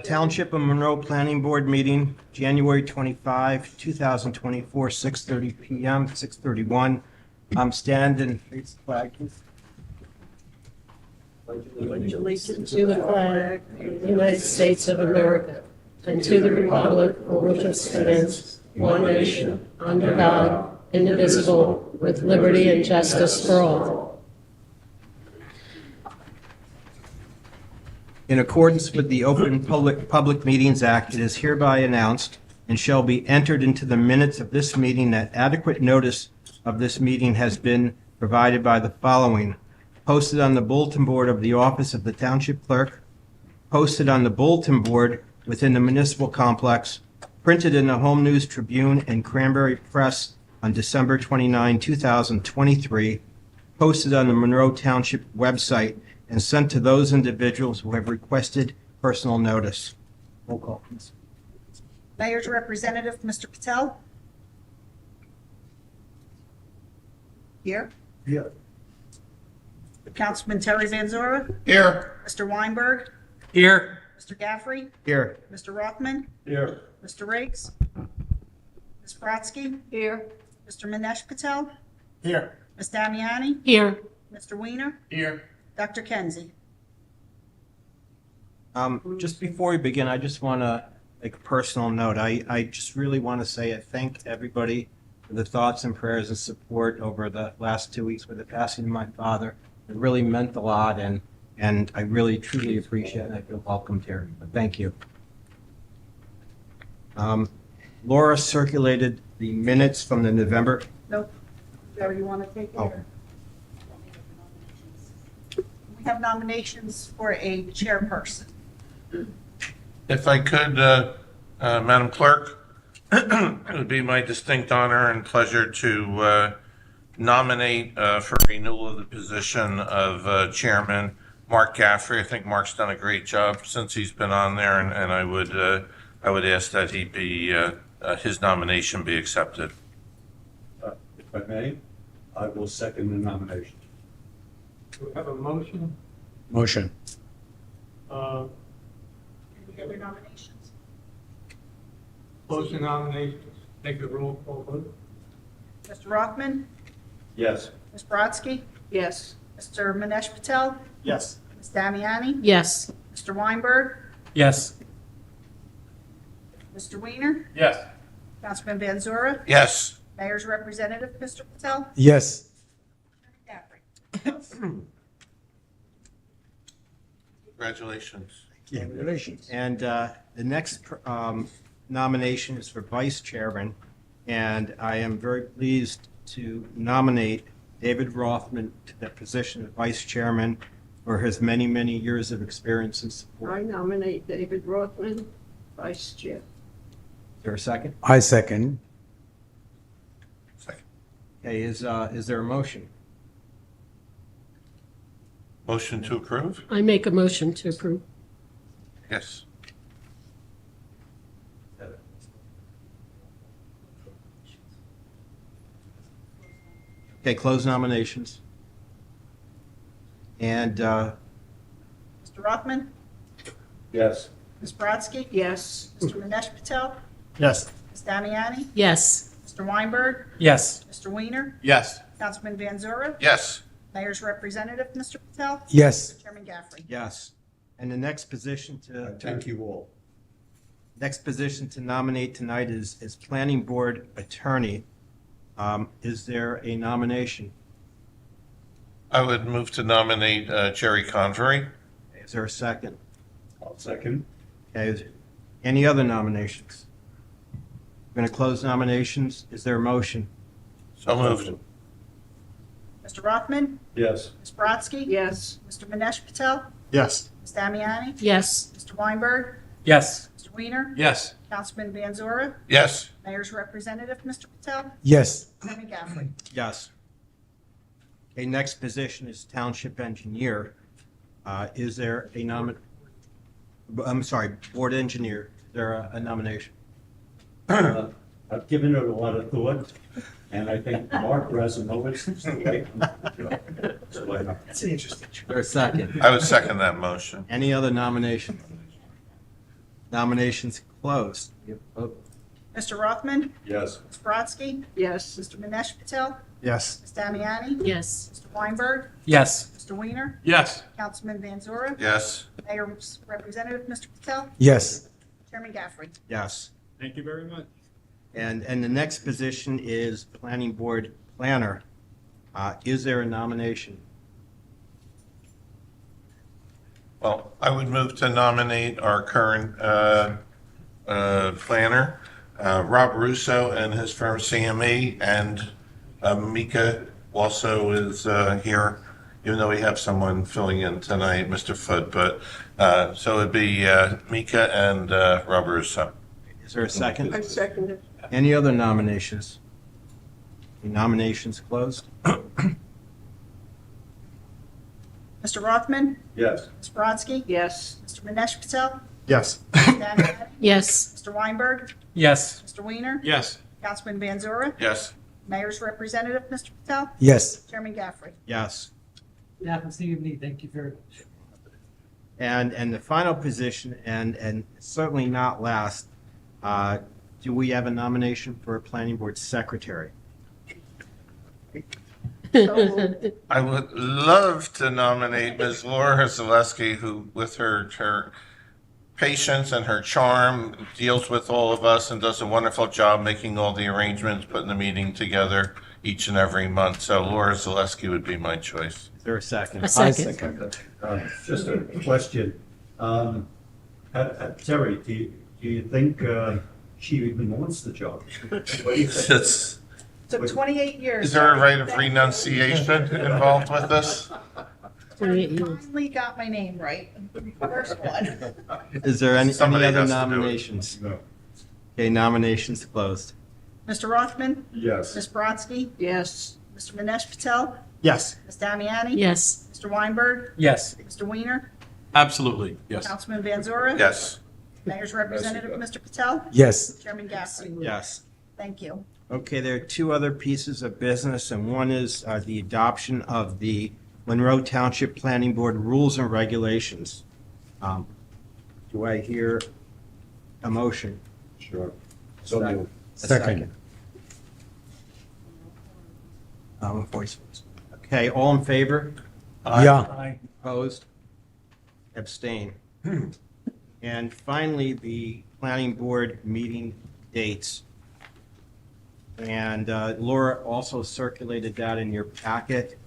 Township of Monroe Planning Board meeting, January 25, 2024, 6:30 PM, 6:31. Stand and face the flag, please. Pledge allegiance to the flag of the United States of America and to the republic for which it stands, one nation, under God, indivisible, with liberty and justice for all. In accordance with the Open Public Meetings Act, it is hereby announced and shall be entered into the minutes of this meeting that adequate notice of this meeting has been provided by the following: posted on the bulletin board of the office of the township clerk, posted on the bulletin board within the municipal complex, printed in the Home News Tribune and Cranberry Press on December 29, 2023, posted on the Monroe Township website, and sent to those individuals who have requested personal notice. Roll call, please. Mayor's representative, Mr. Patel. Here. Here. Councilman Terry Van Zora. Here. Mr. Weinberg. Here. Mr. Gaffrey. Here. Mr. Rothman. Here. Mr. Riggs. Ms. Brodsky. Here. Mr. Manesh Patel. Here. Ms. Damiani. Here. Mr. Weiner. Here. Dr. Kenzie. Just before we begin, I just want to make a personal note. I just really want to say I thank everybody for the thoughts and prayers and support over the last 2 weeks with the passing of my father. It really meant a lot, and I really, truly appreciate it. I feel welcomed here. But thank you. Laura circulated the minutes from the November. Nope. Joe, you want to take it? Oh. We have nominations for a chairperson. If I could, Madam Clerk, it would be my distinct honor and pleasure to nominate for renewal of the position of Chairman Mark Gaffrey. I think Mark's done a great job since he's been on there, and I would ask that he be his nomination be accepted. If I may, I will second the nomination. Do we have a motion? Motion. Uh, Any other nominations? Close the nominations, take a roll call vote. Mr. Rothman. Yes. Ms. Brodsky. Yes. Mr. Manesh Patel. Yes. Ms. Damiani. Yes. Mr. Weinberg. Yes. Mr. Weiner. Yes. Councilman Van Zora. Yes. Mayor's representative, Mr. Patel. Yes. Gaffrey. Congratulations. Congratulations. And the next nomination is for vice chairman, and I am very pleased to nominate David Rothman to the position of vice chairman for his many, many years of experience and support. I nominate David Rothman, Vice Chair. Is there a second? I second. Second. Okay, is there a motion? Motion to approve? I make a motion to approve. Yes. Okay, close nominations. And Mr. Rothman. Yes. Ms. Brodsky. Yes. Mr. Manesh Patel. Yes. Ms. Damiani. Yes. Mr. Weinberg. Yes. Mr. Weiner. Yes. Councilman Van Zora. Yes. Mayor's representative, Mr. Patel. Yes. Chairman Gaffrey. yes. And the next position Thank you all. next position to nominate tonight is planning board attorney. Is there a nomination? I would move to nominate Jerry Convery. Is there a second? I'll second. Okay, any other nominations? We're going to close nominations. Is there a motion? So moved. Mr. Rothman. Yes. Ms. Brodsky. Yes. Mr. Manesh Patel. Yes. Ms. Damiani. Yes. Mr. Weinberg. Yes. Mr. Weiner. Yes. Councilman Van Zora. Yes. Mayor's representative, Mr. Patel. Yes. Chairman Gaffrey. Yes. Okay, next position is township engineer. Is there a board engineer? Is there a nomination? I've given it a lot of thought, and I think Mark Rasimowitz is the right. That's an interesting choice. Is there a second? I would second that motion. Any other nominations? Nominations closed. We have a vote. Mr. Rothman, Yes. Ms. Brodsky, Yes. Mr. Manesh Patel, Yes. Ms. Damiani, Yes. Mr. Weinberg, Yes. Mr. Weiner, Yes. Councilman Van Zora, Yes. Mayor's Representative, Mr. Patel, Yes. Chairman Gaffrey. Yes. Thank you very much. And the next position is Planning Board Planner. Is there a nomination? Well, I would move to nominate our current planner, Rob Russo and his firm CME, and Mika also is here, even though we have someone filling in tonight, Mr. Foot, but, so it'd be Mika and Rob Russo. Is there a second? second it. Any other nominations? The nominations closed? Mr. Rothman, Yes. Ms. Brodsky, Yes. Mr. Manesh Patel, Yes. Ms. Damiani, Yes. Mr. Weinberg, Yes. Mr. Weiner, Yes. Councilman Van Zora, Yes. Mayor's Representative, Mr. Patel, Yes. Chairman Gaffrey. Yes. It happens to me. Thank you very much. And the final position, and certainly not last, do we have a nomination for a Planning Board Secretary? I would love to nominate Ms. Laura Zaleski, who with her patience and her charm deals with all of us and does a wonderful job making all the arrangements, putting the meeting together each and every month. So Laura Zaleski would be my choice. Is there a second? A second. Just a question. Terry, do you think she even wants the job? What do you think? It's- Took 28 years. Is there a right of renunciation involved with this? Finally got my name right. First one. Is there any Somebody other has to do it. nominations? No. Okay, nominations closed. Mr. Rothman, Yes. Ms. Brodsky, Yes. Mr. Manesh Patel, Yes. Ms. Damiani, Yes. Mr. Weinberg, Yes. Mr. Weiner, Absolutely. Yes. Councilman Van Zora, Yes. Mayor's Representative, Mr. Patel, Yes. Chairman Gaffrey. Yes. Thank you. Okay, there are two other pieces of business, and one is the adoption of the Monroe Township Planning Board Rules and Regulations. Do I hear a motion? Sure. A Second. Voice vote. Okay, all in favor? Yeah. Opposed? Abstain. And finally, the planning board meeting dates. And Laura also circulated that in your packet.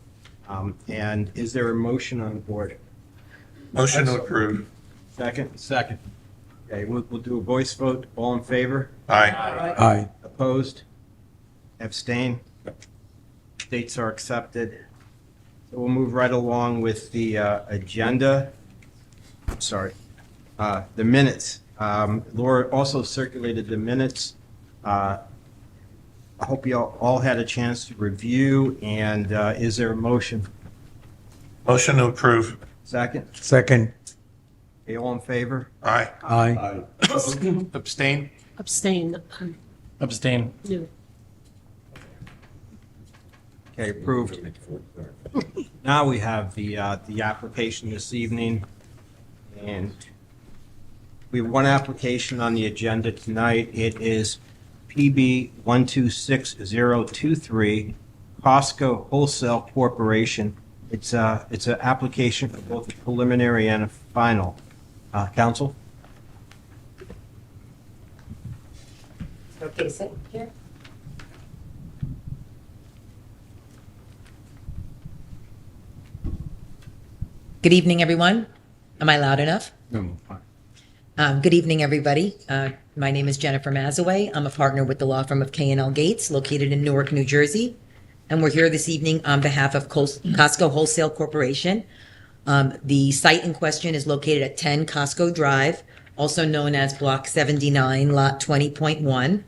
And is there a motion on the board? Motion to approve. Second? Second. Okay, we'll do a voice vote. All in favor? Aye. Aye. Opposed? Abstain? Dates are accepted. So we'll move right along with the agenda. Sorry, the minutes. Laura also circulated the minutes. I hope you all had a chance to review, and is there a motion? Motion to approve. Second? Second. Okay, all in favor? Aye. Aye. Abstain. Abstain. Abstain. No. Okay, approved. Now we have the application this evening, and we have one application on the agenda tonight. It is PB 126023, Costco Wholesale Corporation. It's an application for both a preliminary and a final. Counsel? Okay, sit here. Good evening, everyone. Am I loud enough? No. Good evening, everybody. My name is Jennifer Mazaway. I'm a partner with the law firm of K&L Gates, located in Newark, New Jersey. And we're here this evening on behalf of Costco Wholesale Corporation. The site in question is located at 10 Costco Drive, also known as Block 79, Lot 20.1.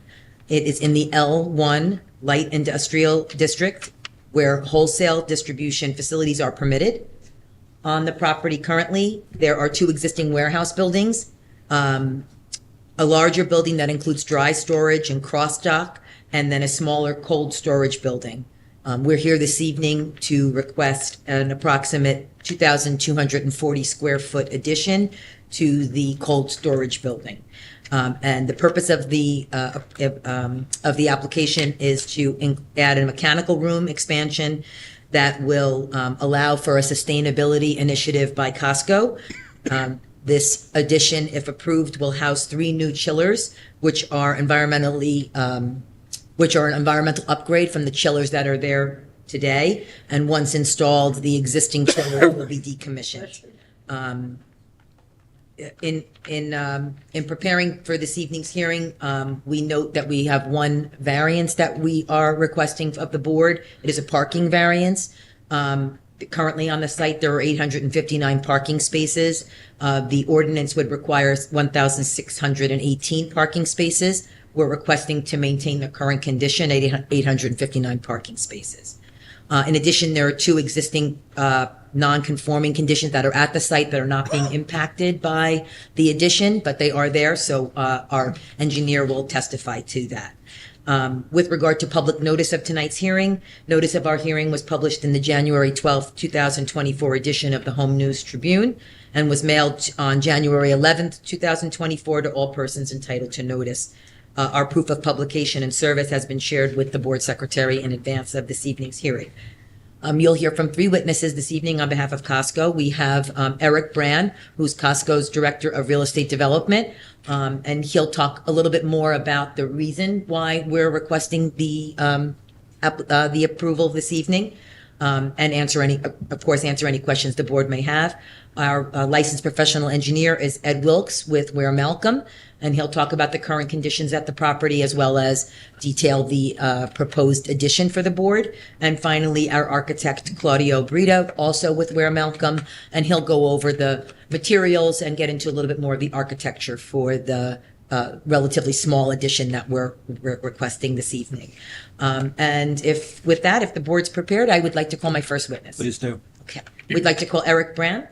It is in the L1 Light Industrial District, where wholesale distribution facilities are permitted. On the property currently, there are two existing warehouse buildings, a larger building that includes dry storage and cross dock, and then a smaller cold storage building. We're here this evening to request an approximate 2,240 square foot addition to the cold storage building. And the purpose of the application is to add a mechanical room expansion that will allow for a sustainability initiative by Costco. This addition, if approved, will house 3 new chillers, which are an environmental upgrade from the chillers that are there today. And once installed, the existing chiller will be decommissioned. In preparing for this evening's hearing, we note that we have one variance that we are requesting of the board. It is a parking variance. Currently on the site, there are 859 parking spaces. The ordinance would require 1,618 parking spaces. We're requesting to maintain the current condition, 859 parking spaces. In addition, there are 2 existing non-conforming conditions that are at the site that are not being impacted by the addition, but they are there, so our engineer will testify to that. With regard to public notice of tonight's hearing, notice of our hearing was published in the January 12th, 2024 edition of the Home News Tribune and was mailed on January 11th, 2024 to all persons entitled to notice. Our proof of publication and service has been shared with the board secretary in advance of this evening's hearing. You'll hear from 3 witnesses this evening on behalf of Costco. We have Eric Brand, who's Costco's Director of Real Estate Development, and he'll talk a little bit more about the reason why we're requesting the approval this evening, and answer any questions the board may have. Our licensed professional engineer is Ed Wilkes with Ware Malcolm, and he'll talk about the current conditions at the property as well as detail the proposed addition for the board. And finally, our architect, Claudio Brito, also with Ware Malcolm, and he'll go over the materials and get into a little bit more of the architecture for the relatively small addition that we're requesting this evening. And if the board's prepared, I would like to call my first witness. Please do. Okay. We'd like to call Eric Brand.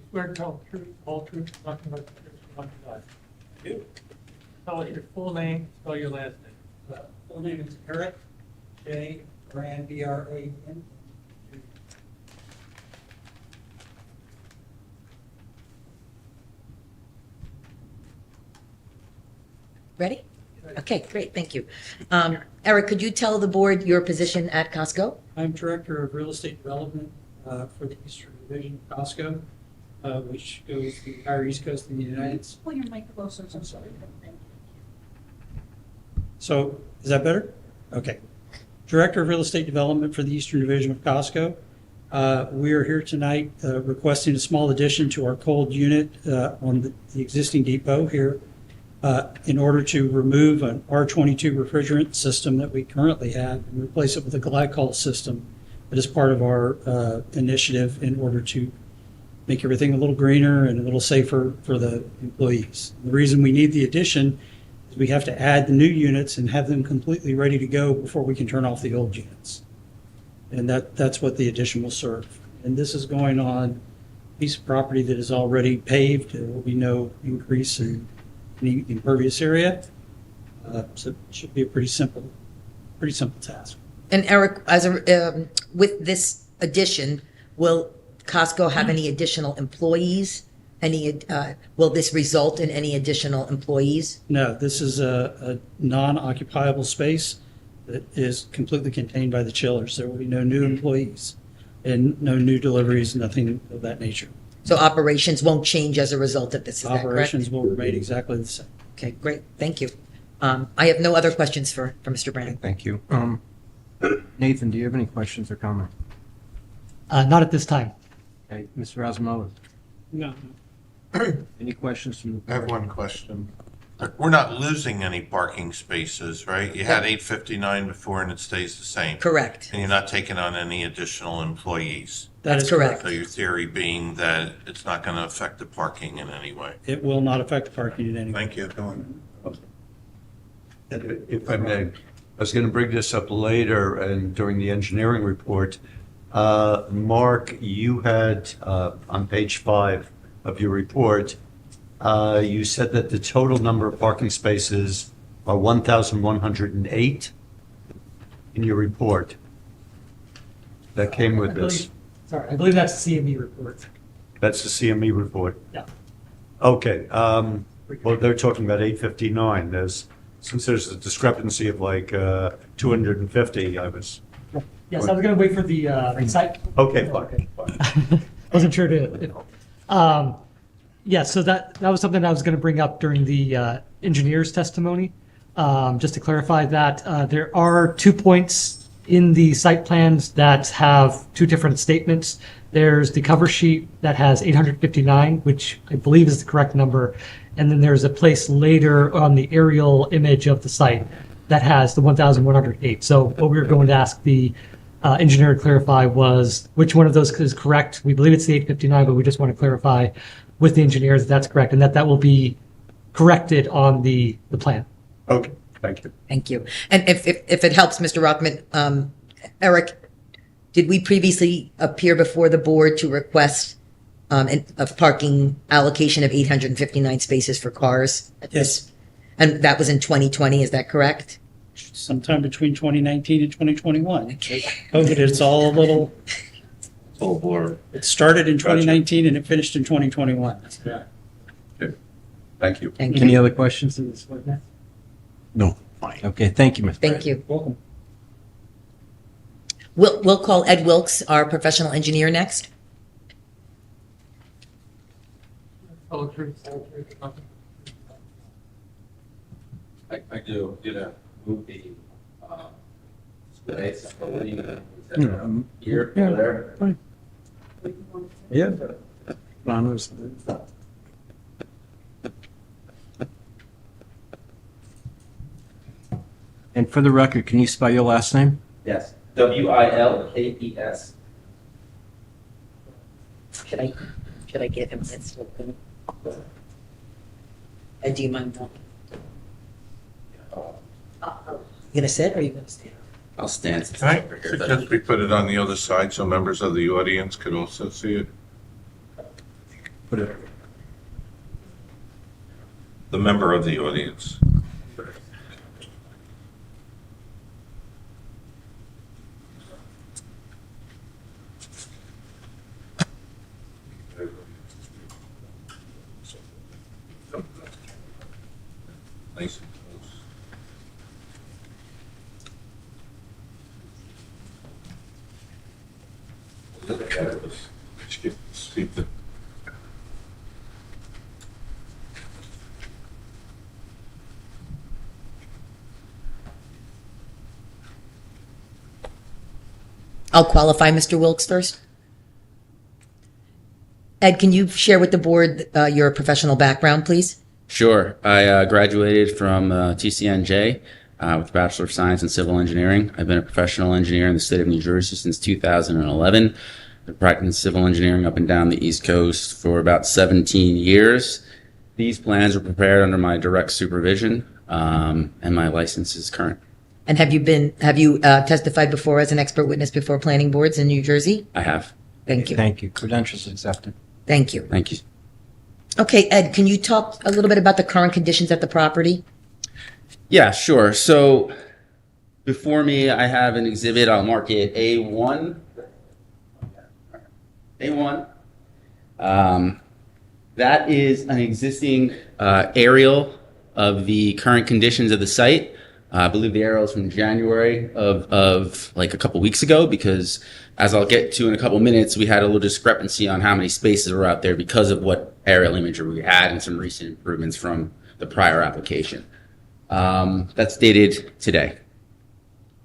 Swear to tell the truth, all truth, nothing but the truth, so help you God. Tell us your full name, spell your last name. Full name is Eric J. Brand, B-R-A-N. Ready? Okay, great, thank you. Eric, could you tell the board your position at Costco? I'm Director of Real Estate Development for the Eastern Division of Costco, which goes the entire East Coast of the United States. Pull your mic closer. I'm sorry. So, is that better? Okay. Director of Real Estate Development for the Eastern Division of Costco. We are here tonight requesting a small addition to our cold unit on the existing depot here in order to remove an R22 refrigerant system that we currently have and replace it with a glycol system that is part of our initiative in order to make everything a little greener and a little safer for the employees. The reason we need the addition is we have to add the new units and have them completely ready to go before we can turn off the old units. And that's what the addition will serve. And this is going on a piece of property that is already paved. There will be no increase in any impervious area. So it should be a pretty simple task. And Eric, with this addition, will Costco have any additional employees? Will this result in any additional employees? No, this is a non-occupiable space that is completely contained by the chillers. There will be no new employees and no new deliveries, nothing of that nature. So operations won't change as a result of this, is that correct? Operations will remain exactly the same. Okay, great, thank you. I have no other questions for Mr. Brand. Thank you. Nathan, do you have any questions or comments? Not at this time. Okay, Mr. Rasimov, No. any questions from the I have board? one question. We're not losing any parking spaces, right? You had 859 before and it stays the same. Correct, And you're not taking on any additional employees. that's correct. So your theory being that it's not going to affect the parking in any way. It will not affect the parking in any way. Thank you. If I may, I was going to bring this up later and during the engineering report. Mark, you had on page 5 of your report, you said that the total number of parking spaces are 1,108. in your report that came with this? I believe that's the CME report. That's the CME report? Yeah. Okay, well, they're talking about 859. Since there's a discrepancy of like 250, I was, Yes, I was going to wait for the site. okay, fine. Wasn't sure to. Yeah, so that was something I was going to bring up during the engineer's testimony. Just to clarify that there are 2 points in the site plans that have two different statements. There's the cover sheet that has 859, which I believe is the correct number. And then there's a place later on the aerial image of the site that has the 1,108. So what we were going to ask the engineer to clarify was which one of those is correct. We believe it's the 859, but we just want to clarify with the engineers that that's correct and that will be corrected on the plan. Okay, thank you. Thank you. And if it helps, Mr. Rockman, Eric, did we previously appear before the board to request a parking allocation of 859 spaces for cars? Yes. And that was in 2020, is that correct? Sometime between 2019 and 2021. COVID, it's all a little, Full board. it started in 2019 and it finished in 2021. Thank you. Thank you. Any other questions in this witness? No. Okay, thank you, Ms. Thank you. Welcome. We'll call Ed Wilkes, our professional engineer, next. I do, move the, space, here, Yeah. there. Fine. Yeah. Planners. And for the record, can you spell your last name? Yes, Wilkes. Should I give him this? Ed, do you mind? You gonna sit or are you gonna stand? I'll stand. since Can I it's over here, suggest we put it on the other side so members of the audience could also see it? Put it. The member of the audience. Nice and close. Look at it. Let's get- see the- I'll qualify Mr. Wilkes first. Ed, can you share with the board your professional background, please? Sure. I graduated from TCNJ with a Bachelor of Science in Civil Engineering. I've been a professional engineer in the state of New Jersey since 2011. I've practiced civil engineering up and down the East Coast for about 17 years. These plans were prepared under my direct supervision, and my license is current. And have you testified before as an expert witness before planning boards in New Jersey? I have. Thank you. Thank you. Credentials accepted. Thank you. Thank you. Okay, Ed, can you talk a little bit about the current conditions at the property? Yeah, sure. So before me, I have an exhibit. I'll mark it A1. A1. That is an existing aerial of the current conditions of the site. I believe the aerial is from January of like a couple weeks ago, because as I'll get to in a couple minutes, we had a little discrepancy on how many spaces were out there because of what aerial imagery we had and some recent improvements from the prior application. That's dated today.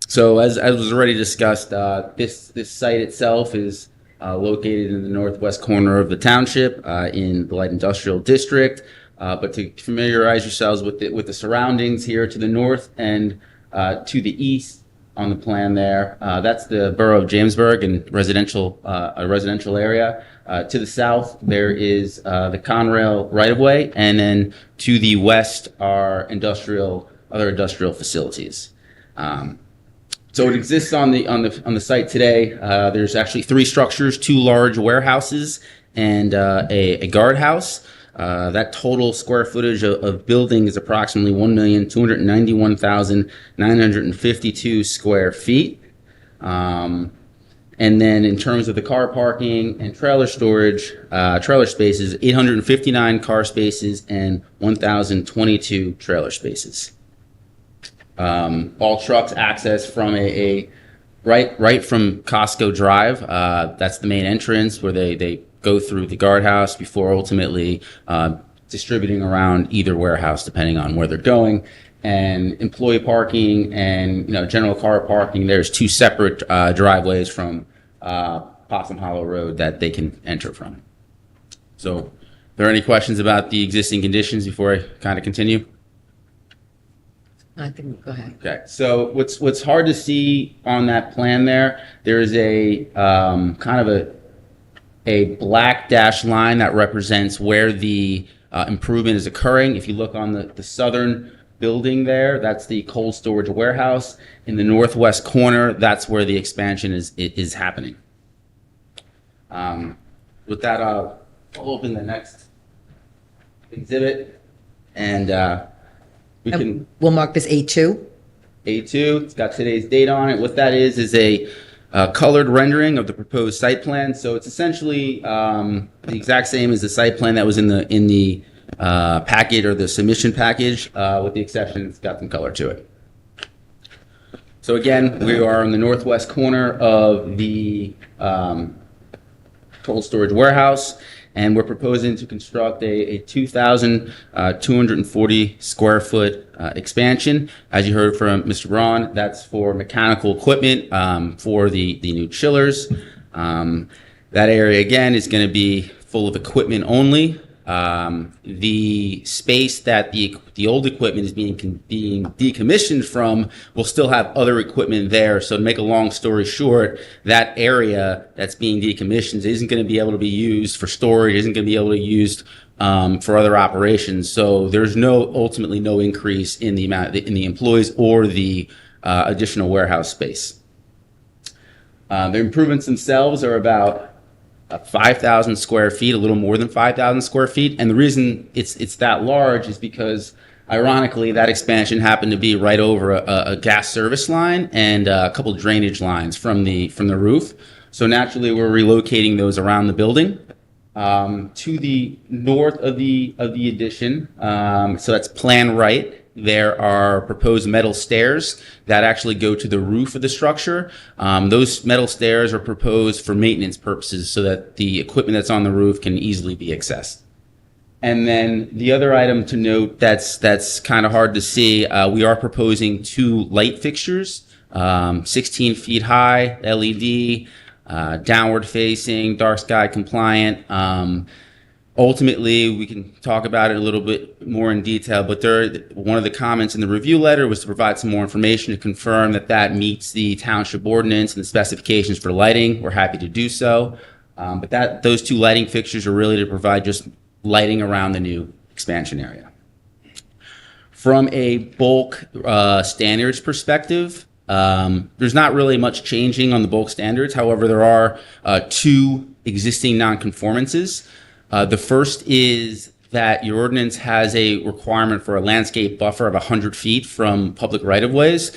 So as was already discussed, this site itself is located in the northwest corner of the township in the light industrial district. But to familiarize yourselves with the surroundings here to the north and to the east on the plan there, that's the borough of Jamesburg and a residential area. To the south, there is the Conrail right-of-way, and then to the west are other industrial facilities. So it exists on the site today. There's actually 3 structures, 2 large warehouses, and a guardhouse. That total square footage of building is approximately 1,291,952 square feet. And then in terms of the car parking and trailer storage, trailer spaces, 859 car spaces and 1,022 trailer spaces. All trucks access from right from Costco Drive. That's the main entrance where they go through the guardhouse before ultimately distributing around either warehouse depending on where they're going. And employee parking and general car parking, there's two separate driveways from Possum Hollow Road that they can enter from. So, are there any questions about the existing conditions before I kind of continue? I think, go ahead. Okay, so what's hard to see on that plan there is a kind of a black dashed line that represents where the improvement is occurring. If you look on the southern building there, that's the cold storage warehouse. In the northwest corner, that's where the expansion is happening. With that, I'll open the next exhibit, and we can. We'll mark this A2. A2, it's got today's date on it. What that is a colored rendering of the proposed site plan. So it's essentially the exact same as the site plan that was in the package or the submission package, with the exception it's got some color to it. So again, we are in the northwest corner of the cold storage warehouse, and we're proposing to construct a 2,240 square foot expansion. As you heard from Mr. Braun, that's for mechanical equipment for the new chillers. That area again is going to be full of equipment only. The space that the old equipment is being decommissioned from will still have other equipment there. So to make a long story short, that area that's being decommissioned isn't going to be able to be used for storage, isn't going to be able to be used for other operations. So there's ultimately no increase in the amount in the employees or the additional warehouse space. The improvements themselves are about 5,000 square feet, a little more than 5,000 square feet. And the reason it's that large is because, ironically, that expansion happened to be right over a gas service line and a couple drainage lines from the roof. So naturally, we're relocating those around the building. To the north of the addition, so that's plan right, there are proposed metal stairs that actually go to the roof of the structure. Those metal stairs are proposed for maintenance purposes so that the equipment that's on the roof can easily be accessed. And then the other item to note that's kind of hard to see, we are proposing two light fixtures, 16 feet high, LED, downward facing, dark sky compliant. Ultimately, we can talk about it a little bit more in detail, but one of the comments in the review letter was to provide some more information to confirm that meets the township ordinance and the specifications for lighting. We're happy to do so. But those two lighting fixtures are really to provide just lighting around the new expansion area. From a bulk standards perspective, there's not really much changing on the bulk standards. However, there are two existing nonconformances. The first is that your ordinance has a requirement for a landscape buffer of 100 feet from public right-of-ways.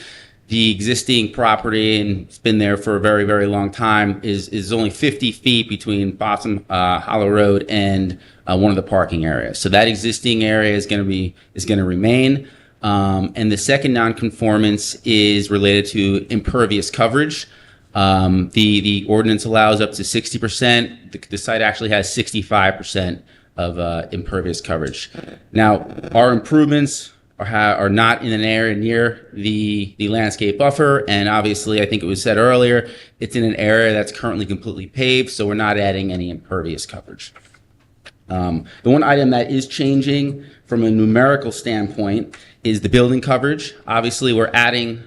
The existing property, and it's been there for a very, very long time, is only 50 feet between Possum Hollow Road and one of the parking areas. So that existing area is going to remain. And the second nonconformance is related to impervious coverage. The ordinance allows up to 60%. The site actually has 65% of impervious coverage. Now, our improvements are not in an area near the landscape buffer, and obviously, I think it was said earlier, it's in an area that's currently completely paved, so we're not adding any impervious coverage. The one item that is changing from a numerical standpoint is the building coverage. Obviously, we're adding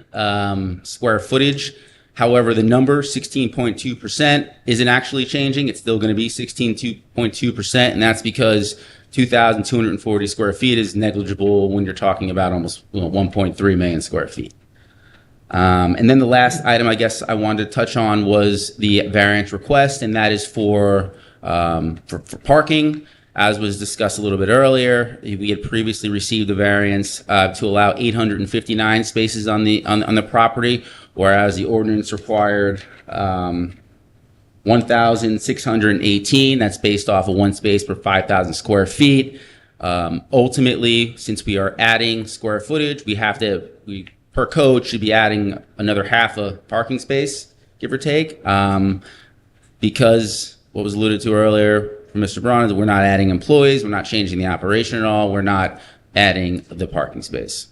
square footage. However, the number 16.2% isn't actually changing. It's still going to be 16.2%, and that's because 2,240 square feet is negligible when you're talking about almost 1.3 million square feet. And then the last item I guess I wanted to touch on was the variance request, and that is for parking. as was discussed a little bit earlier, we had previously received a variance to allow 859 spaces on the property, whereas the ordinance required 1,618. That's based off of one space per 5,000 square feet. Ultimately, since we are adding square footage, we per code should be adding another half a parking space, give or take. Because what was alluded to earlier from Mr. Braun is we're not adding employees, we're not changing the operation at all, we're not adding the parking space.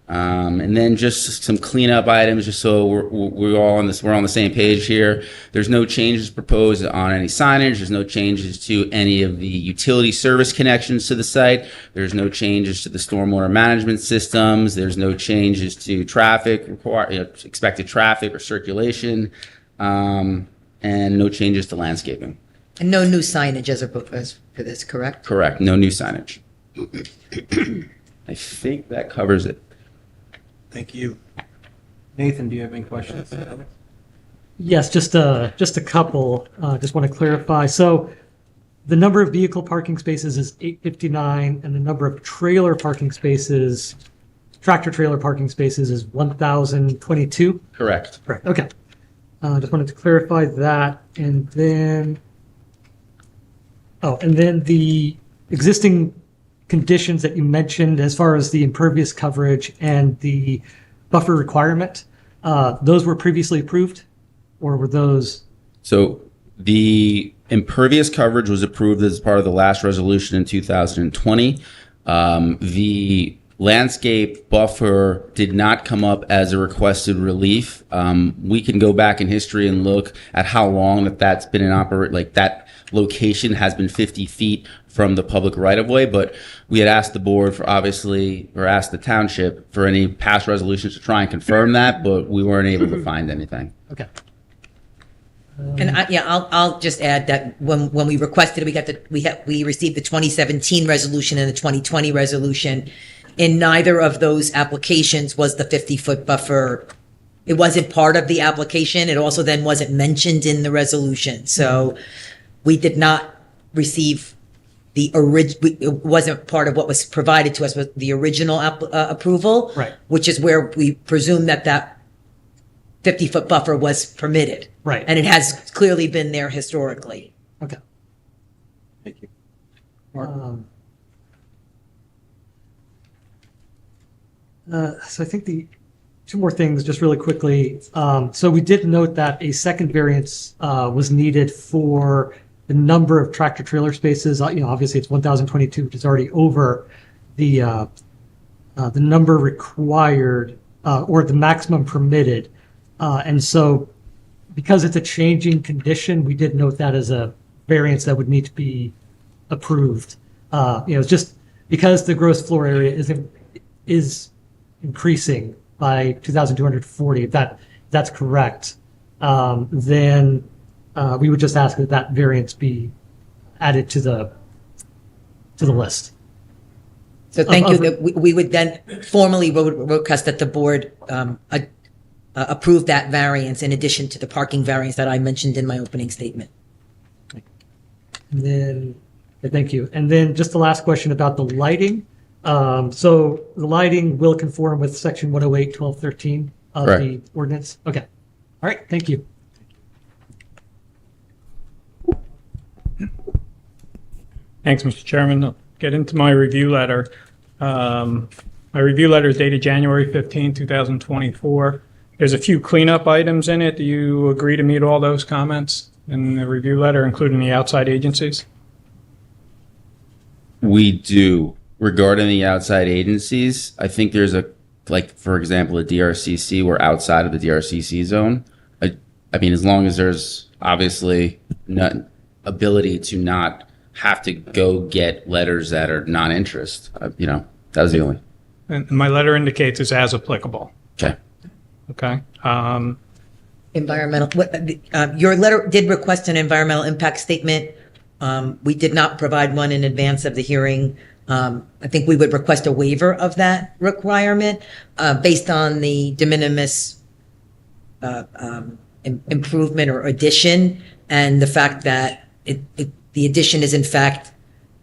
And then just some cleanup items, just so we're all on this, we're on the same page here. There's no changes proposed on any signage. There's no changes to any of the utility service connections to the site. There's no changes to the stormwater management systems. There's no changes to traffic, expected traffic or circulation, and no changes to landscaping. And no new signage as for this, correct? Correct. No new signage. I think that covers it. Thank you. Nathan, do you have any questions? Yes, just a couple. Just want to clarify. So the number of vehicle parking spaces is 859, and the number of trailer parking spaces, tractor trailer parking spaces, is 1,022. Correct. Correct. Okay. Just wanted to clarify that, and then the existing conditions that you mentioned as far as the impervious coverage and the buffer requirement, those were previously approved, or were those? So the impervious coverage was approved as part of the last resolution in 2020. The landscape buffer did not come up as a requested relief. We can go back in history and look at how long that's been in operate, like that location has been 50 feet from the public right-of-way, but we had asked the board for asked the township for any past resolutions to try and confirm that, but we weren't able to find anything. Okay. And I'll just add that when we requested it, we received the 2017 resolution and the 2020 resolution. In neither of those applications was the 50-foot buffer. It wasn't part of the application. It also then wasn't mentioned in the resolution. So we did not receive it wasn't part of what was provided to us with the original approval, Right. Which is where we presume that 50-foot buffer was permitted. Right. And it has clearly been there historically. Okay. Thank you. So I think the two more things, just really quickly. So we did note that a second variance was needed for the number of tractor trailer spaces. Obviously it's 1,022, which is already over the number required or the maximum permitted. And so because it's a changing condition, we did note that as a variance that would need to be approved. Just because the gross floor area is increasing by 2,240, if that's correct, then we would just ask that variance be added to the list. So thank you. We would then formally request that the board approve that variance in addition to the parking variance that I mentioned in my opening statement. And then, thank you. And then just the last question about the lighting. So the lighting will conform with section 108, 1213 of Correct. the ordinance? Okay. All right, thank you. Thanks, Mr. Chairman. I'll get into my review letter. My review letter is dated January 15, 2024. There's a few cleanup items in it. Do you agree to meet all those comments in the review letter, including the outside agencies? We do. Regarding the outside agencies, I think there's for example, a DRCC, we're outside of the DRCC zone. I mean, as long as there's obviously not ability to not have to go get letters that are non-interest, that was the only. And my letter indicates it's as applicable. Okay. Okay. Your letter did request an environmental impact statement. We did not provide one in advance of the hearing. I think we would request a waiver of that requirement based on the de minimis improvement or addition, and the fact that the addition is in fact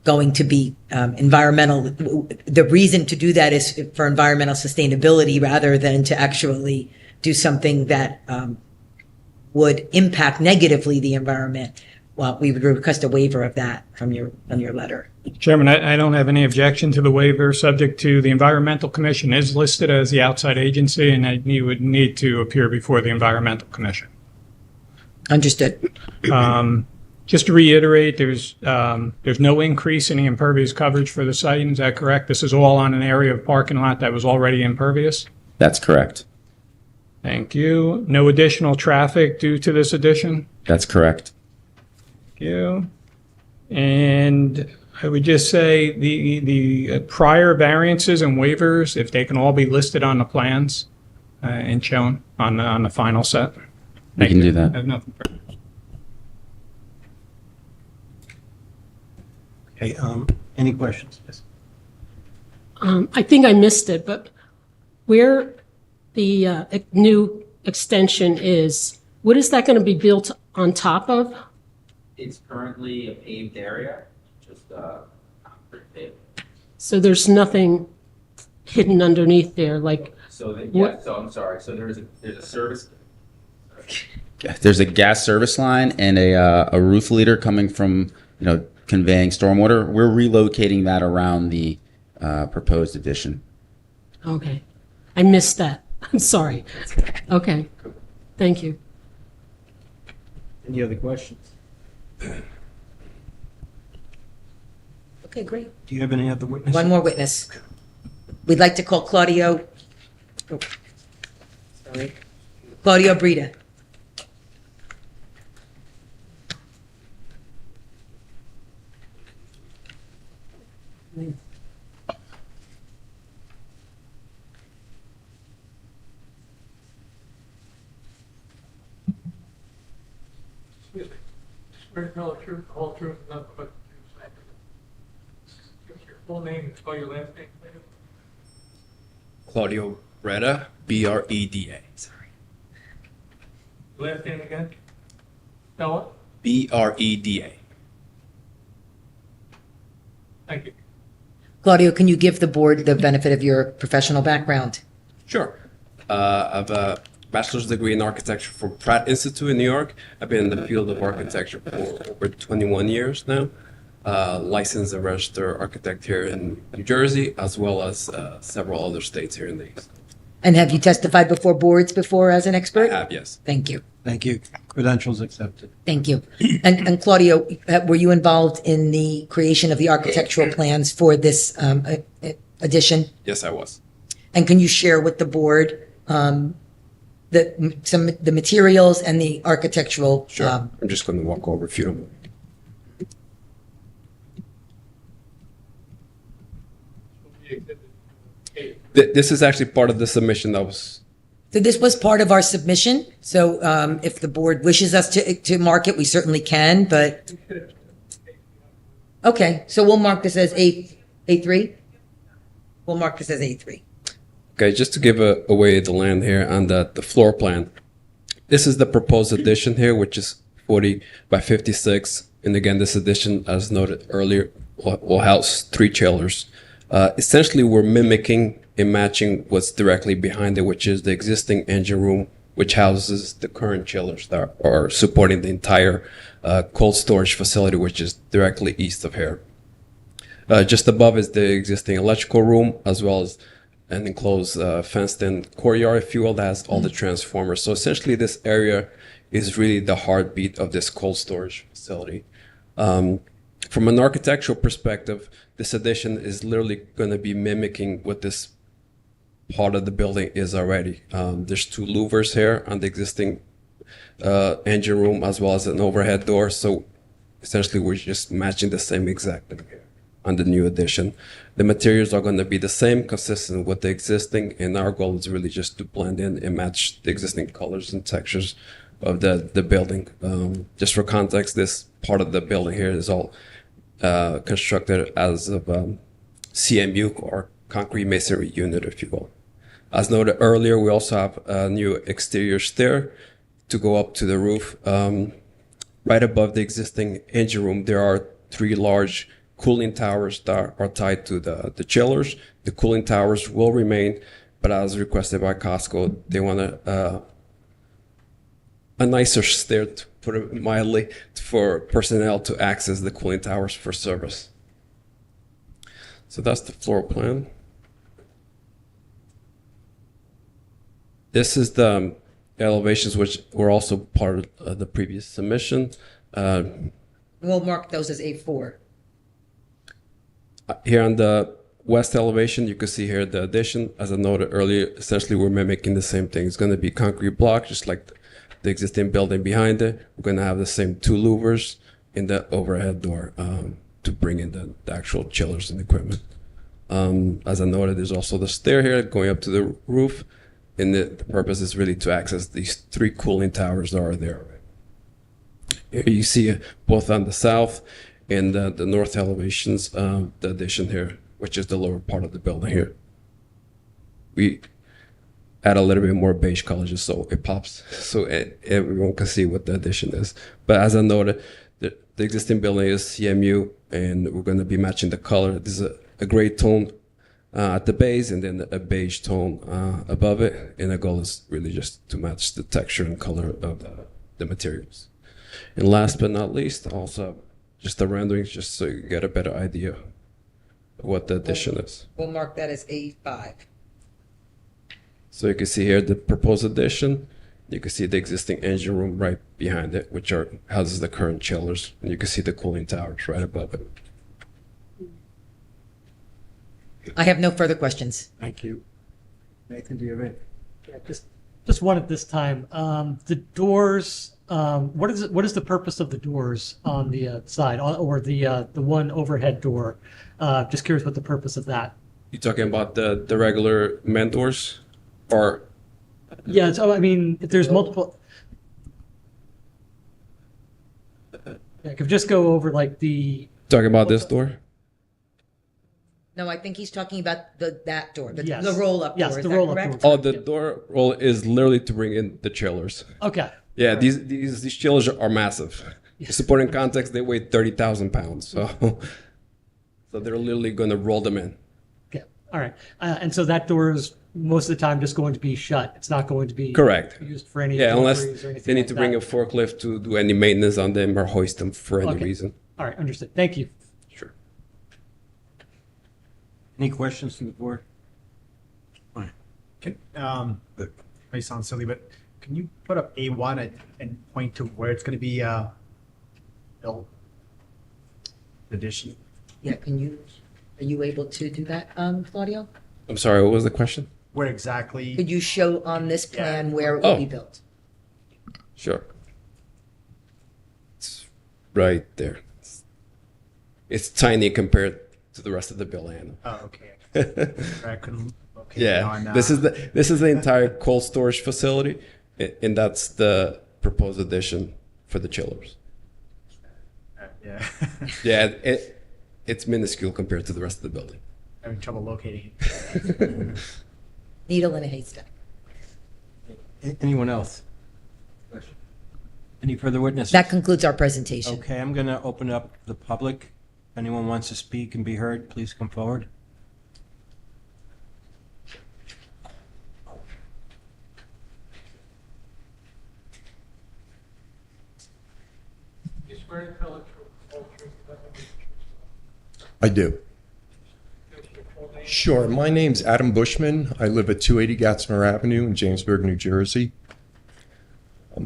going to be environmental. The reason to do that is for environmental sustainability rather than to actually do something that would impact negatively the environment. Well, we would request a waiver of that from your letter. Chairman, I don't have any objection to the waiver, subject to the Environmental Commission is listed as the outside agency, and you would need to appear before the Environmental Commission. Understood. Just to reiterate, there's no increase in the impervious coverage for the site. Is that correct? This is all on an area of parking lot that was already impervious? That's correct. Thank you. No additional traffic due to this addition? That's correct. Thank you. And I would just say the prior variances and waivers, if they can all be listed on the plans and shown on the final set. We can do that. I have nothing further. Okay, any questions? Yes. I think I missed it, but where the new extension is, what is that going to be built on top of? It's currently a paved area, just concrete paved. So there's nothing hidden underneath there, like, So What- I'm sorry. So there's a service. There's a gas service line and a roof leader coming from conveying stormwater. We're relocating that around the proposed addition. okay. I missed that. I'm sorry. Okay. Thank you. Any other questions? Okay, great. Do you have any other witnesses? One more witness. We'd like to call Claudio. Oh, sorry. Claudio Brita. Swear to tell the truth, the whole truth, and nothing but the truth. Give us your full name and spell your last name, please. Claudio Breda, B-R-E-D-A. Sorry. Last name again? Spell it. B-R-E-D-A. Thank you. Claudio, can you give the board the benefit of your professional background? Sure. I have a bachelor's degree in architecture from Pratt Institute in New York. I've been in the field of architecture for over 21 years now. Licensed and registered architect here in New Jersey, as well as several other states here in the East. And have you testified before boards before as an expert? I have, yes. Thank you. Thank you. Credentials accepted. Thank you. And Claudio, were you involved in the creation of the architectural plans for this addition? Yes, I was. And can you share with the board the materials and the architectural? Sure. I'm just going to walk over a few of them. This is actually part of the submission that was. So this was part of our submission. So if the board wishes us to mark it, we certainly can, but. Okay, so we'll mark this as A3? We'll mark this as A3. Okay, just to give away the land here on the floor plan. This is the proposed addition here, which is 40 by 56. And again, this addition, as noted earlier, will house 3 chillers. Essentially, we're mimicking and matching what's directly behind it, which is the existing engine room, which houses the current chillers that are supporting the entire cold storage facility, which is directly east of here. Just above is the existing electrical room, as well as an enclosed fenced-in courtyard, if you will, that has all the transformers. So essentially, this area is really the heartbeat of this cold storage facility. From an architectural perspective, this addition is literally going to be mimicking what this part of the building is already. There's 2 louvers here on the existing engine room, as well as an overhead door. So essentially, we're just matching the same exact thing here on the new addition. The materials are going to be the same, consistent with the existing, and our goal is really just to blend in and match the existing colors and textures of the building. Just for context, this part of the building here is all constructed as of CMU, or concrete masonry unit, if you will. As noted earlier, we also have a new exterior stair to go up to the roof. Right above the existing engine room, there are 3 large cooling towers that are tied to the chillers. The cooling towers will remain, but as requested by Costco, they want a nicer stair, to put it mildly, for personnel to access the cooling towers for service. So that's the floor plan. This is the elevations which were also part of the previous submission. We'll mark those as A4. Here on the west elevation, you can see here the addition. As I noted earlier, essentially we're mimicking the same thing. It's going to be concrete block, just like the existing building behind it. We're going to have the same 2 louvers in the overhead door to bring in the actual chillers and equipment. As I noted, there's also the stair here going up to the roof. And the purpose is really to access these 3 cooling towers that are there. Here you see both on the south and the north elevations, the addition here, which is the lower part of the building here. We add a little bit more beige color just so it pops, so everyone can see what the addition is. But as I noted, the existing building is CMU, and we're going to be matching the color. This is a gray tone at the base, and then a beige tone above it. And the goal is really just to match the texture and color of the materials. And last but not least, also just the renderings, just so you get a better idea of what the addition is. We'll mark that as A5. So you can see here the proposed addition. You can see the existing engine room right behind it, which houses the current chillers. And you can see the cooling towers right above it. I have no further questions. Thank you. Nathan, do you have any? Yeah, just one at this time. The doors, what is the purpose of the doors on the side, or the one overhead door? Just curious what the purpose of that. You talking about the regular men doors, or? Yeah, so I mean, if there's multiple. Yeah, could just go over like the. Talking about this door? No, I think he's talking about that door, Yes. the roll-up Yes, door. Is the that roll-up correct? door. Oh, the door roll is literally to bring in the chillers. Okay. Yeah, these chillers are massive. To support in context, they weigh 30,000 pounds. So they're literally going to roll them in. Okay. All right. And so that door is most of the time just going to be shut. It's not going to be Correct. used for any Yeah, unless deliveries or anything they need like to bring that. a forklift to do any maintenance on them or hoist them for any Okay. reason. All right, understood. Thank you. Sure. Any questions from the board? Can, may sound silly, but can you put up A1 and point to where it's going to be built? Addition. Yeah, are you able to do that, Claudio? I'm sorry, what was the question? Where exactly? Could you show on this plan Yeah. where it will Oh. be built? Sure. It's right there. It's tiny compared to the rest of the building. Oh, okay. I couldn't locate it Yeah, on, this is the entire cold storage facility, and that's the proposed addition for the chillers. yeah. Yeah, it's minuscule compared to the rest of the building. Having trouble locating it. Needle in a haystack. Anyone else? Any further witnesses? That concludes our presentation. Okay, I'm going to open up the public. If anyone wants to speak and be heard, please come forward. I do. Sure. My name's Adam Bushman. I live at 280 Gatsmer Avenue in Jamesburg, New Jersey.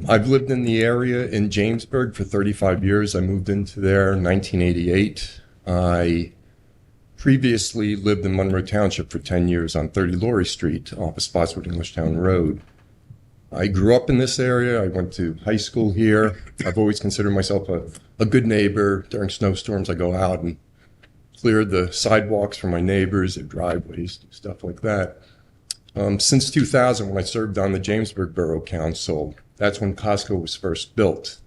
I've lived in the area in Jamesburg for 35 years. I moved into there in 1988. I previously lived in Monroe Township for 10 years on 30 Laurie Street off of Spotswood Englishtown Road. I grew up in this area. I went to high school here. I've always considered myself a good neighbor. During snowstorms, I go out and clear the sidewalks for my neighbors, their driveways, stuff like that. Since 2000, when I served on the Jamesburg Borough Council, that's when Costco was first built.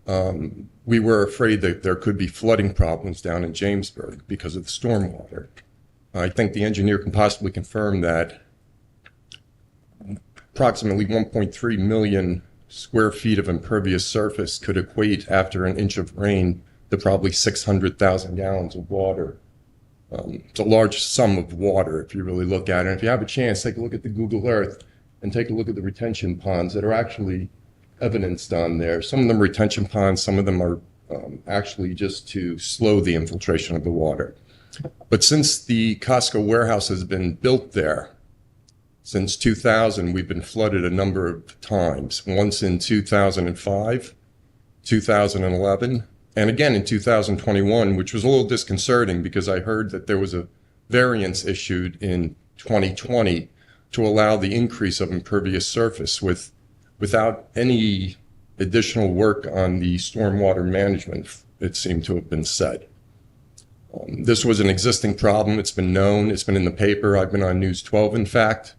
We were afraid that there could be flooding problems down in Jamesburg because of the stormwater. I think the engineer can possibly confirm that approximately 1.3 million square feet of impervious surface could equate after an inch of rain to probably 600,000 gallons of water. It's a large sum of water if you really look at it. And if you have a chance, take a look at the Google Earth and take a look at the retention ponds that are actually evidenced on there. Some of them are retention ponds, some of them are actually just to slow the infiltration of the water. But since the Costco warehouse has been built there, since 2000, we've been flooded a number of times, once in 2005, 2011, and again in 2021, which was a little disconcerting because I heard that there was a variance issued in 2020 to allow the increase of impervious surface without any additional work on the stormwater management, it seemed to have been said. This was an existing problem. It's been known. It's been in the paper. I've been on News 12, in fact.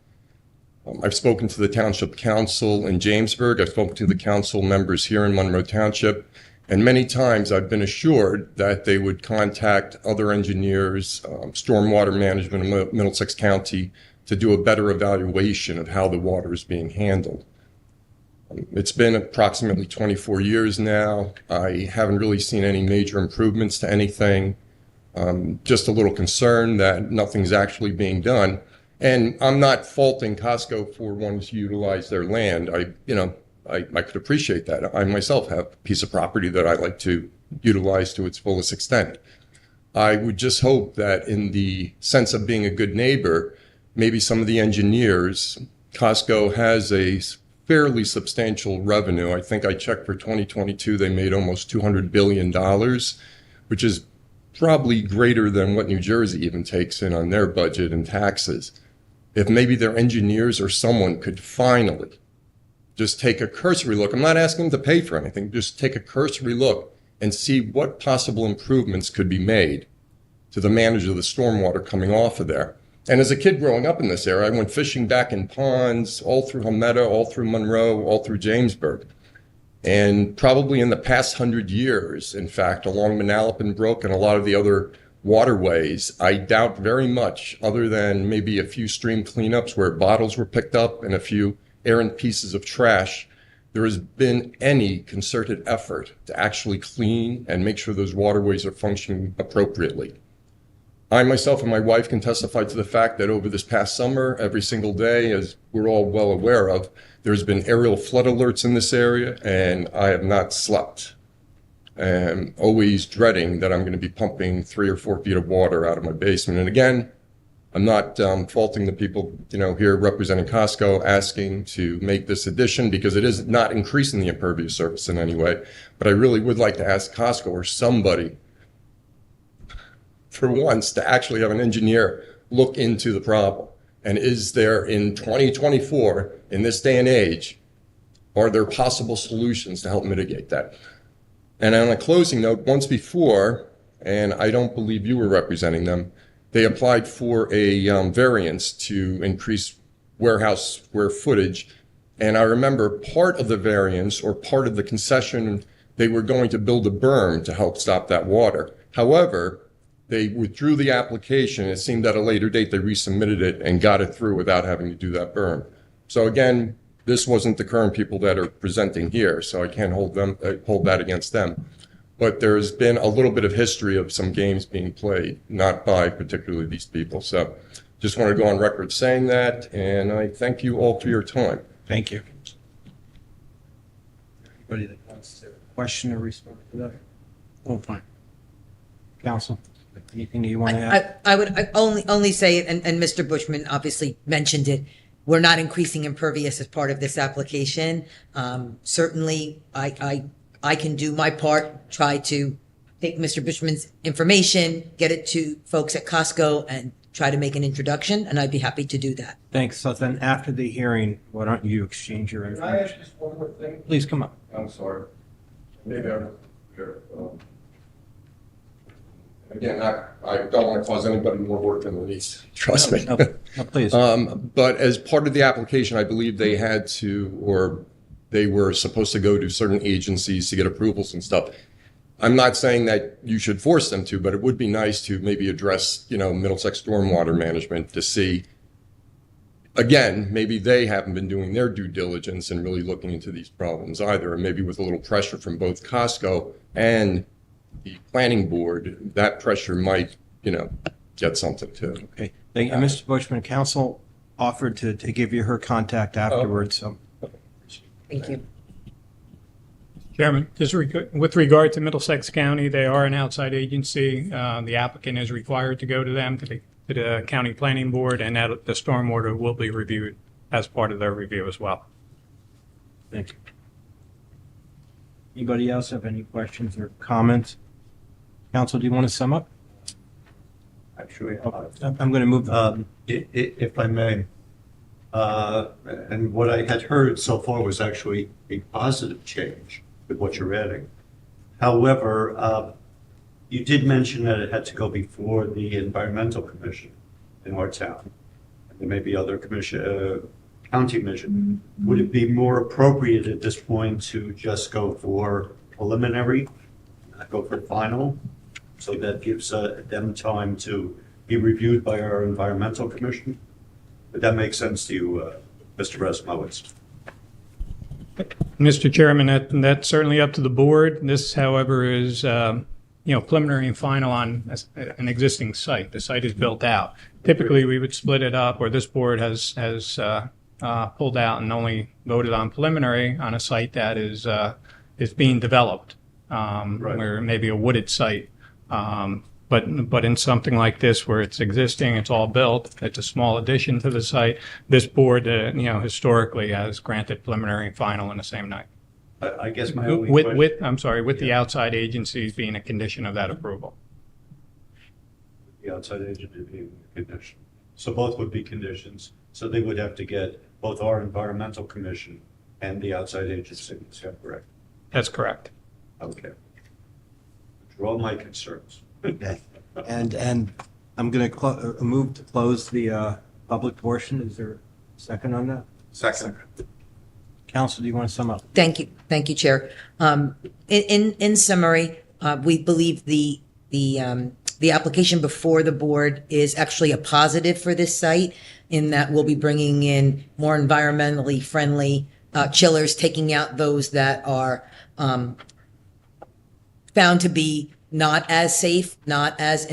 I've spoken to the Township Council in Jamesburg. I've spoken to the council members here in Monroe Township. And many times I've been assured that they would contact other engineers, stormwater management in Middlesex County, to do a better evaluation of how the water is being handled. It's been approximately 24 years now. I haven't really seen any major improvements to anything. Just a little concerned that nothing's actually being done. And I'm not faulting Costco for wanting to utilize their land. I could appreciate that. I myself have a piece of property that I like to utilize to its fullest extent. I would just hope that in the sense of being a good neighbor, maybe some of the engineers, Costco has a fairly substantial revenue. I think I checked for 2022, they made almost $200 billion, which is probably greater than what New Jersey even takes in on their budget and taxes. If maybe their engineers or someone could finally just take a cursory look, I'm not asking them to pay for anything, just take a cursory look and see what possible improvements could be made to the management of the stormwater coming off of there. And as a kid growing up in this area, I went fishing back in ponds all through Helmetta, all through Monroe, all through Jamesburg. And probably in the past 100 years, in fact, along Manalapan Brook and a lot of the other waterways, I doubt very much, other than maybe a few stream cleanups where bottles were picked up and a few errant pieces of trash, there has been any concerted effort to actually clean and make sure those waterways are functioning appropriately. I myself and my wife can testify to the fact that over this past summer, every single day, as we're all well aware of, there's been aerial flood alerts in this area, and I have not slept. I'm always dreading that I'm going to be pumping 3 or 4 feet of water out of my basement. And again, I'm not faulting the people, here representing Costco asking to make this addition because it is not increasing the impervious surface in any way. But I really would like to ask Costco or somebody for once to actually have an engineer look into the problem. And is there in 2024, in this day and age, are there possible solutions to help mitigate that? And on a closing note, once before, and I don't believe you were representing them, they applied for a variance to increase warehouse square footage. And I remember part of the variance or part of the concession, they were going to build a berm to help stop that water. However, they withdrew the application. It seemed at a later date they resubmitted it and got it through without having to do that berm. So again, this wasn't the current people that are presenting here, so I can't hold that against them. But there's been a little bit of history of some games being played, not by particularly these people. So just want to go on record saying that, and I thank you all for your time. Thank you. Anybody that wants to question or respond to that? Oh, fine. Council, anything you want to add? I would only say, and Mr. Bushman obviously mentioned it, we're not increasing impervious as part of this application. Certainly, I can do my part, try to take Mr. Bushman's information, get it to folks at Costco, and try to make an introduction, and I'd be happy to do that. Thanks. So then after the hearing, why don't you exchange your information? Can I ask just one more thing? Please come up. I'm sorry. Maybe I'm here. Again, I don't want to cause anybody more work than it needs. Trust me. No, please. But as part of the application, I believe they had to, or they were supposed to go to certain agencies to get approvals and stuff. I'm not saying that you should force them to, but it would be nice to maybe address, Middlesex stormwater management to see, again, maybe they haven't been doing their due diligence and really looking into these problems either. And maybe with a little pressure from both Costco and the planning board, that pressure might, get something too. Okay, thank you, Mr. Bushman. Council offered to give you her contact afterwards, so. Thank you. Chairman, just with regard to Middlesex County, they are an outside agency. The applicant is required to go to them, to the county planning board, and that the stormwater will be reviewed as part of their review as well. Thank you. Anybody else have any questions or comments? Council, do you want to sum up? Actually, I'm going to move. if I may, and what I had heard so far was actually a positive change with what you're adding. However, you did mention that it had to go before the Environmental Commission in our town. And there may be other county commission. Would it be more appropriate at this point to just go for preliminary, not go for final? So that gives them time to be reviewed by our Environmental Commission? Would that make sense to you, Mr. Rasmowitz? Mr. Chairman, that's certainly up to the board. This, however, is preliminary and final on an existing site. The site is built out. Typically, we would split it up, or this board has pulled out and only voted on preliminary on a site that is being developed, where maybe a wooded site. But in something like this, where it's existing, it's all built, it's a small addition to the site. This board, historically has granted preliminary and final in the same night. I guess my only question... with the outside agencies being a condition of that approval. The outside agency being a condition. So both would be conditions. So they would have to get both our Environmental Commission and the outside agency. Is that correct? That's correct. Okay. Draw my concerns. And I'm going to move to close the public portion. Is there a second on that? Second. Council, do you want to sum up? Thank you, Chair. In summary, we believe the application before the board is actually a positive for this site, in that we'll be bringing in more environmentally friendly chillers, taking out those that are found to be not as safe, not as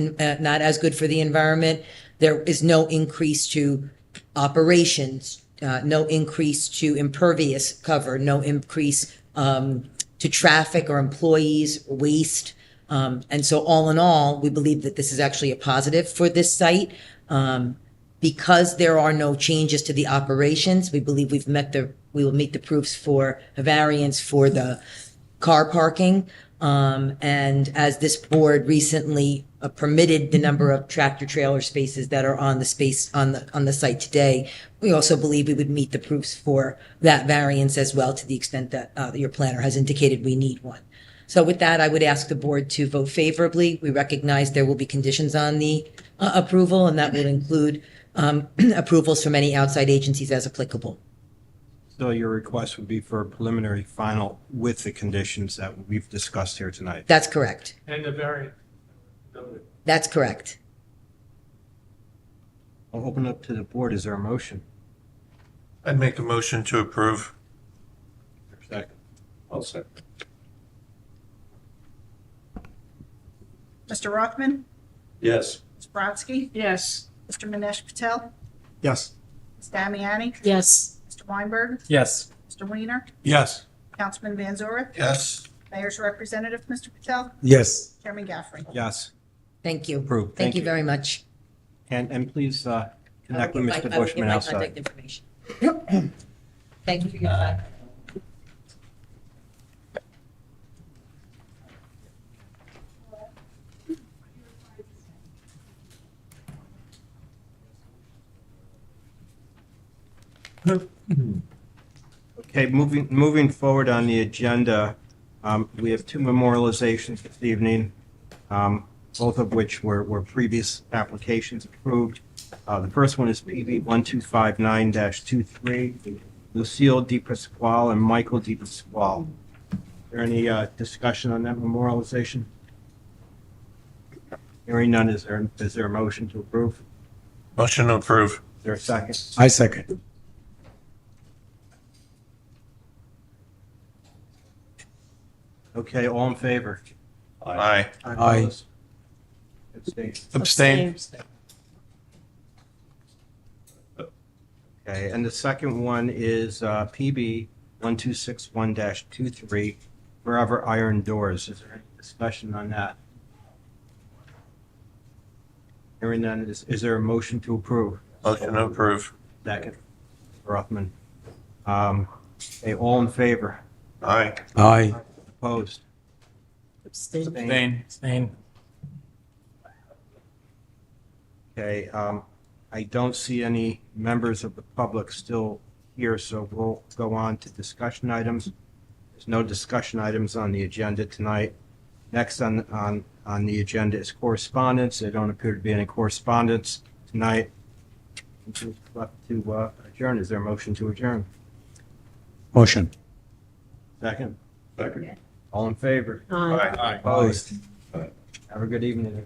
good for the environment. There is no increase to operations, no increase to impervious cover, no increase to traffic or employees, waste. And so all in all, we believe that this is actually a positive for this site. Because there are no changes to the operations, we believe we will meet the proofs for a variance for the car parking. And as this board recently permitted the number of tractor trailer spaces that are on the site today, we also believe we would meet the proofs for that variance as well, to the extent that your planner has indicated we need one. So with that, I would ask the board to vote favorably. We recognize there will be conditions on the approval, and that will include approvals from any outside agencies as applicable. So your request would be for a preliminary final with the conditions that we've discussed here tonight? That's correct. And the variance. That's correct. I'll open up to the board. Is there a motion? I'd make a motion to approve. Second. I'll second. Mr. Rothman? Yes. Ms. Brodsky? Yes. Mr. Manish Patel? Yes. Ms. Damiani? Yes. Mr. Weinberg? Yes. Mr. Weiner? Yes. Councilman Van Zorich? Yes. Mayor's representative, Mr. Patel? Yes. Chairman Gaffrey? Yes. Thank you. Approved. Thank you very much. And please connect with I will Mr. give Bushman my outside. contact information. Thank you for your time. Okay, moving forward on the agenda, we have two memorializations this evening, both of which were previous applications approved. The first one is PB 1259-23, Lucille Di Pasquale and Michael Di Pasquale. Is there any discussion on that memorialization? Hearing none, is there a motion to approve? Motion to approve. Is there a second? I second. Okay, all in favor? Aye. Opposed? Abstain. Abstain. Okay, and the second one is PB 1261-23, Forever Iron Doors. Is there any discussion on that? Hearing none, is there a motion to approve? Motion to approve. Second. Rothman. Okay, all in favor? Aye. Aye. Opposed? Abstain. Abstain. Okay, I don't see any members of the public still here, so we'll go on to discussion items. There's no discussion items on the agenda tonight. Next on the agenda is correspondence. There don't appear to be any correspondence tonight. Left to adjourn. Is there a motion to adjourn? Motion. Second? Second. All in favor? Aye. Opposed? Have a good evening.